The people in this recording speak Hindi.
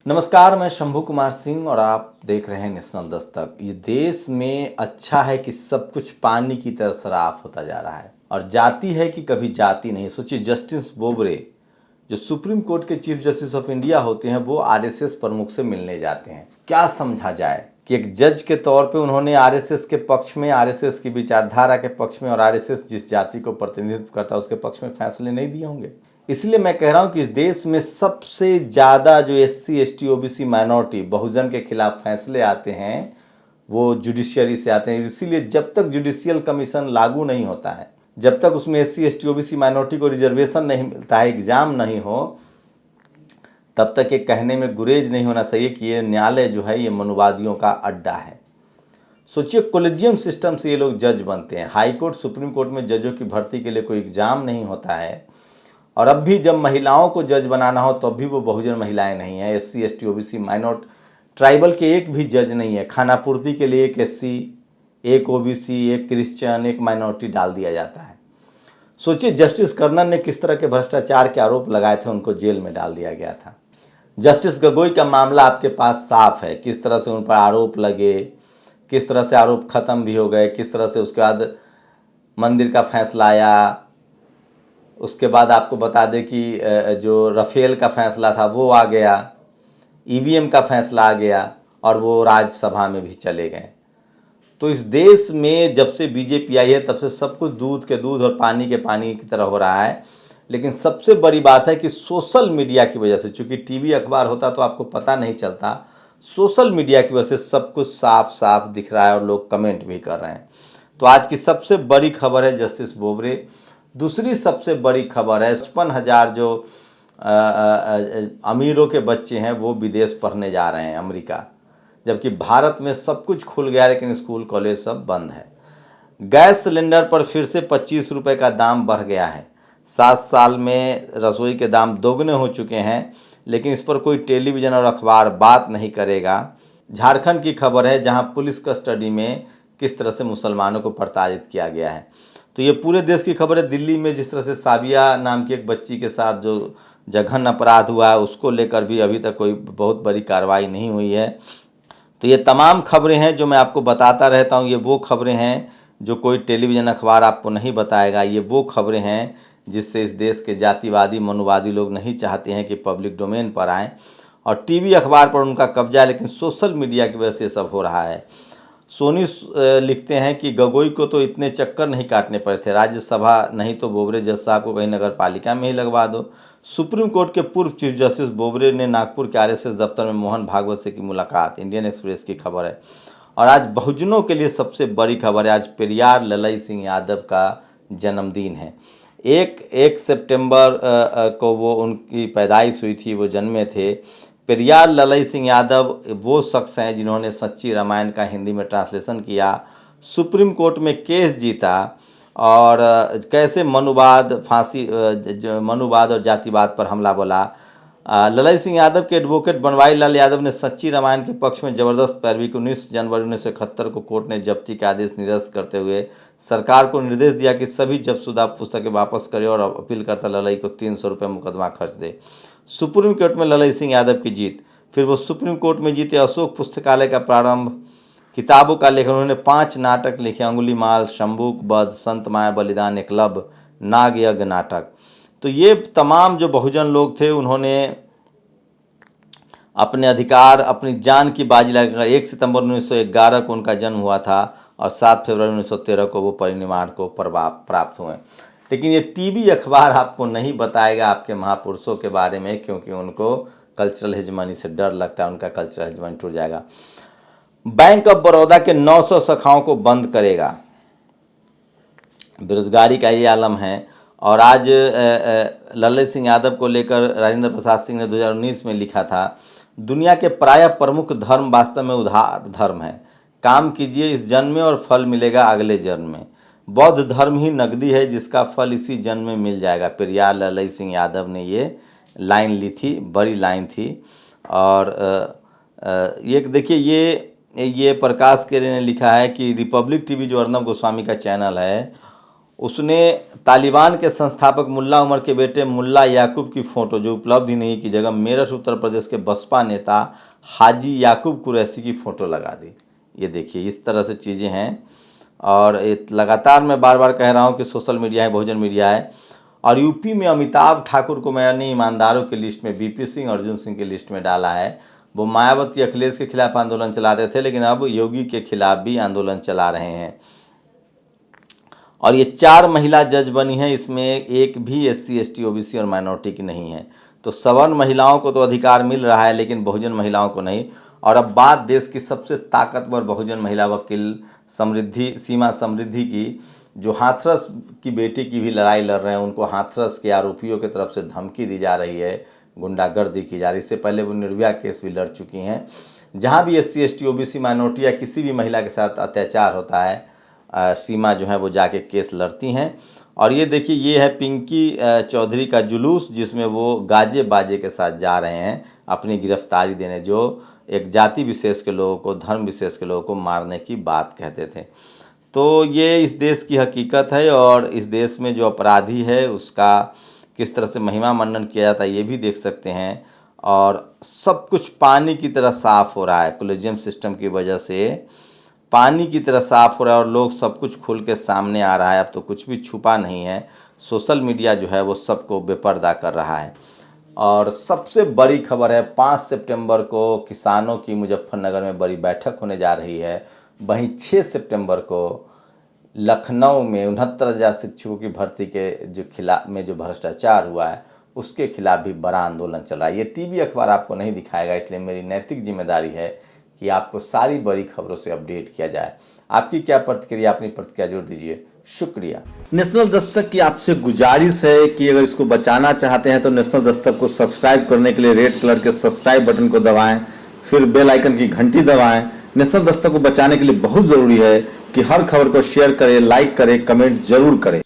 नमस्कार, मैं शंभू कुमार सिंह और आप देख रहे हैं नेशनल दस्तक। ये देश में अच्छा है कि सब कुछ पानी की तरह साफ होता जा रहा है और जाति है कि कभी जाति नहीं। सोचिए, जस्टिस बोबड़े जो सुप्रीम कोर्ट के चीफ जस्टिस ऑफ इंडिया होते हैं वो आरएसएस प्रमुख से मिलने जाते हैं। क्या समझा जाए कि एक जज के तौर पे उन्होंने आरएसएस के पक्ष में, आरएसएस की विचारधारा के पक्ष में और आरएसएस जिस जाति को प्रतिनिधित्व करता है उसके पक्ष में फैसले नहीं दिए होंगे। इसलिए मैं कह रहा हूं कि इस देश में सबसे ज़्यादा जो एससी एसटी ओबीसी माइनॉरिटी बहुजन के खिलाफ फैसले आते हैं वो जुडिशियरी से आते हैं। इसीलिए जब तक जुडिशियल कमीशन लागू नहीं होता है, जब तक उसमें एससी एसटी ओबीसी माइनॉरिटी को रिजर्वेशन नहीं मिलता है, एग्जाम नहीं हो, तब तक ये कहने में गुरेज नहीं होना चाहिए कि ये न्यायालय जो है ये मनुवादियों का अड्डा है। सोचिए, कॉलेजियम सिस्टम से ये लोग जज बनते हैं। हाई कोर्ट, सुप्रीम कोर्ट में जजों की भर्ती के लिए कोई एग्जाम नहीं होता है। और अब भी जब महिलाओं को जज बनाना हो तो भी वो बहुजन महिलाएं नहीं हैं। SC ST OBC minority tribal के एक भी जज नहीं है। खानापूर्ति के लिए एक एससी, एक ओबीसी, एक क्रिश्चियन, एक माइनॉरिटी डाल दिया जाता है। सोचिए, जस्टिस कर्नन ने किस तरह के भ्रष्टाचार के आरोप लगाए थे, उनको जेल में डाल दिया गया था। जस्टिस गगोई का मामला आपके पास साफ है, किस तरह से उन पर आरोप लगे, किस तरह से आरोप खत्म भी हो गए, किस तरह से उसके बाद मंदिर का फैसला आया। उसके बाद आपको बता दें कि जो राफेल का फैसला था वो आ गया, ईवीएम का फैसला आ गया और वो राज्यसभा में भी चले गए। तो इस देश में जब से बीजेपी आई है तब से सब कुछ दूध के दूध और पानी के पानी की तरह हो रहा है। लेकिन सबसे बड़ी बात है कि सोशल मीडिया की वजह से, चूँकि टीवी अखबार होता तो आपको पता नहीं चलता, सोशल मीडिया की वजह से सब कुछ साफ साफ दिख रहा है और लोग कमेंट भी कर रहे हैं। तो आज की सबसे बड़ी खबर है जस्टिस बोबड़े। दूसरी सबसे बड़ी खबर है 55,000 जो अमीरों के बच्चे हैं वो विदेश पढ़ने जा रहे हैं, अमेरिका, जबकि भारत में सब कुछ खुल गया लेकिन स्कूल कॉलेज सब बंद है। गैस सिलेंडर पर फिर से 25 रुपये का दाम बढ़ गया है। 7 साल में रसोई के दाम दोगुने हो चुके हैं, लेकिन इस पर कोई टेलीविज़न और अखबार बात नहीं करेगा। झारखंड की खबर है जहां पुलिस कस्टडी में किस तरह से मुसलमानों को प्रताड़ित किया गया है। तो ये पूरे देश की खबर है। दिल्ली में जिस तरह से साबिया नाम की एक बच्ची के साथ जो जघन्य अपराध हुआ है उसको लेकर भी अभी तक कोई बहुत बड़ी कार्रवाई नहीं हुई है। तो ये तमाम खबरें हैं जो मैं आपको बताता रहता हूँ। ये वो खबरें हैं जो कोई टेलीविज़न अखबार आपको नहीं बताएगा। ये वो खबरें हैं जिससे इस देश के जातिवादी मनुवादी लोग नहीं चाहते हैं कि पब्लिक डोमेन पर आएँ और टीवी अखबार पर उनका कब्जा है, लेकिन सोशल मीडिया की वजह से सब हो रहा है। सोनी लिखते हैं कि गगोई को तो इतने चक्कर नहीं काटने पड़े थे, राज्यसभा नहीं तो बोबड़े जज साहब को कहीं नगर पालिका में ही लगवा दो। सुप्रीम कोर्ट के पूर्व चीफ जस्टिस बोबड़े ने नागपुर के आरएसएस दफ्तर में मोहन भागवत से की मुलाकात, इंडियन एक्सप्रेस की खबर है। और आज बहुजनों के लिए सबसे बड़ी खबर है, आज पेरियार ललई सिंह यादव का जन्मदिन है। 1 सितंबर को वो उनकी पैदाइश हुई थी, वो जन्मे थे। पेरियार ललई सिंह यादव वो शख्स हैं जिन्होंने सच्ची रामायण का हिंदी में ट्रांसलेशन किया, सुप्रीम कोर्ट में केस जीता और कैसे मनुवाद मनुवाद और जातिवाद पर हमला बोला। ललई सिंह यादव के एडवोकेट बनवारी लाल यादव ने सच्ची रामायण के पक्ष में जबरदस्त पैरवी की। 19 जनवरी 1971 को कोर्ट ने जब्ती के आदेश निरस्त करते हुए सरकार को निर्देश दिया कि सभी जब्तशुदा पुस्तकें वापस करे और अपील करता ललई को 300 रुपये मुकदमा खर्च दे। सुप्रीम कोर्ट में ललई सिंह यादव की जीत, फिर वो सुप्रीम कोर्ट में जीते। अशोक पुस्तकालय का प्रारंभ, किताबों का लेखन, उन्होंने 5 नाटक लिखे, अंगुलीमाल, शंभुक वध, संत माया बलिदान, एकलव्य, नाग यज्ञ नाटक। तो ये तमाम जो बहुजन लोग थे उन्होंने अपने अधिकार, अपनी जान की बाजी लगाकर 1 सितंबर 1911 को उनका जन्म हुआ था और 7 फरवरी 1913 को वो परिनिर्वाण को प्राप्त हुए। लेकिन ये टीवी अखबार आपको नहीं बताएगा आपके महापुरुषों के बारे में, क्योंकि उनको कल्चरल हेजमनी से डर लगता है, उनका कल्चरल हेजमनी टूट जाएगा। बैंक ऑफ बड़ौदा के 900 शाखाओं को बंद करेगा, बेरोजगारी का ये आलम है। और आज ललई सिंह यादव को लेकर राजेंद्र प्रसाद सिंह ने 2019 में लिखा था, दुनिया के प्राय प्रमुख धर्म वास्तव में उदार धर्म है, काम कीजिए इस जन्म में और फल मिलेगा अगले जन्म में। बौद्ध धर्म ही नकदी है जिसका फल इसी जन्म में मिल जाएगा। पेरियार ललई सिंह यादव ने ये लाइन ली थी, बड़ी लाइन थी। और ये देखिए, ये प्रकाश केरे ने लिखा है कि रिपब्लिक टीवी जो अर्नब गोस्वामी का चैनल है उसने तालिबान के संस्थापक मुल्ला उमर के बेटे मुल्ला याकूब की फ़ोटो, जो उपलब्धि नहीं की जगह मेरठ उत्तर प्रदेश के बसपा नेता हाजी याकूब कुरैशी की फ़ोटो लगा दी। ये देखिए इस तरह से चीज़ें हैं। और लगातार मैं बार बार कह रहा हूँ कि सोशल मीडिया है, बहुजन मीडिया है। और यूपी में अमिताभ ठाकुर को मैंने ईमानदारों की लिस्ट में, बीपी सिंह, अर्जुन सिंह की लिस्ट में डाला है। वो मायावती अखिलेश के खिलाफ आंदोलन चलाते थे, लेकिन अब योगी के खिलाफ भी आंदोलन चला रहे हैं। और ये 4 महिला जज बनी हैं, इसमें एक भी SC ST OBC और माइनॉरिटी की नहीं है। तो सवर्ण महिलाओं को तो अधिकार मिल रहा है, लेकिन बहुजन महिलाओं को नहीं। और अब बात देश की सबसे ताकतवर बहुजन महिला वकील सीमा समृद्धि की, जो हाथरस की बेटी की भी लड़ाई लड़ रहे हैं। उनको हाथरस के आरोपियों की तरफ से धमकी दी जा रही है, गुंडागर्दी की जा रही है। इससे पहले वो निर्भया केस भी लड़ चुकी हैं। जहाँ भी SC ST OBC माइनॉरिटी या किसी भी महिला के साथ अत्याचार होता है, सीमा जो है वो जाके केस लड़ती हैं। और ये देखिए, ये है पिंकी चौधरी का जुलूस, जिसमें वो गाजे बाजे के साथ जा रहे हैं अपनी गिरफ्तारी देने, जो एक जाति विशेष के लोगों को, धर्म विशेष के लोगों को मारने की बात कहते थे। तो ये इस देश की हकीकत है। और इस देश में जो अपराधी है उसका किस तरह से महिमा मंडन किया जाता है ये भी देख सकते हैं। और सब कुछ पानी की तरह साफ़ हो रहा है, कोलेजियम सिस्टम की वजह से पानी की तरह साफ़ हो रहा है। और लोग सब कुछ खुल के सामने आ रहा है, अब तो कुछ भी छुपा नहीं है। सोशल मीडिया जो है वो सबको बेपर्दा कर रहा है। और सबसे बड़ी खबर है, 5 सितंबर को किसानों की मुजफ्फरनगर में बड़ी बैठक होने जा रही है। वहीं 6 सितंबर को लखनऊ में 69,000 शिक्षकों की भर्ती के जो भ्रष्टाचार हुआ है उसके खिलाफ भी बड़ा आंदोलन चल रहा है। ये टीवी अखबार आपको नहीं दिखाएगा, इसलिए मेरी नैतिक जिम्मेदारी है कि आपको सारी बड़ी खबरों से अपडेट किया जाए। आपकी क्या प्रतिक्रिया, अपनी प्रतिक्रिया जरूर दीजिए। शुक्रिया। नेशनल दस्तक की आपसे गुजारिश है कि अगर इसको बचाना चाहते हैं तो नेशनल दस्तक को सब्सक्राइब करने के लिए रेड कलर के सब्सक्राइब बटन को दबाएं, फिर बेल आइकन की घंटी दबाएं। नेशनल दस्तक को बचाने के लिए बहुत जरूरी है कि हर खबर को शेयर करें, लाइक करें, कमेंट जरूर करें।